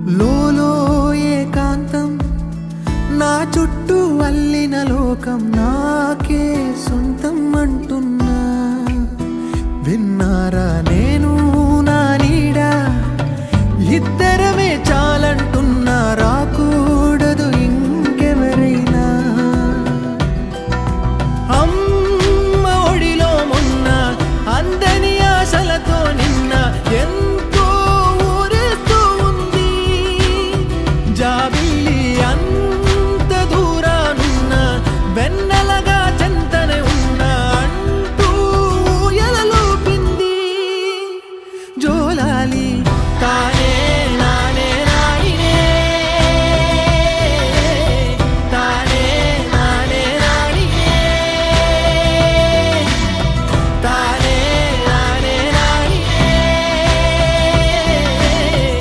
లోలో ఏకాంతం నా చుట్టూ అల్లిన లోకం నాకే సొంతం అంటున్నా. విన్నారా నేను నా నీడ ఇద్దరమే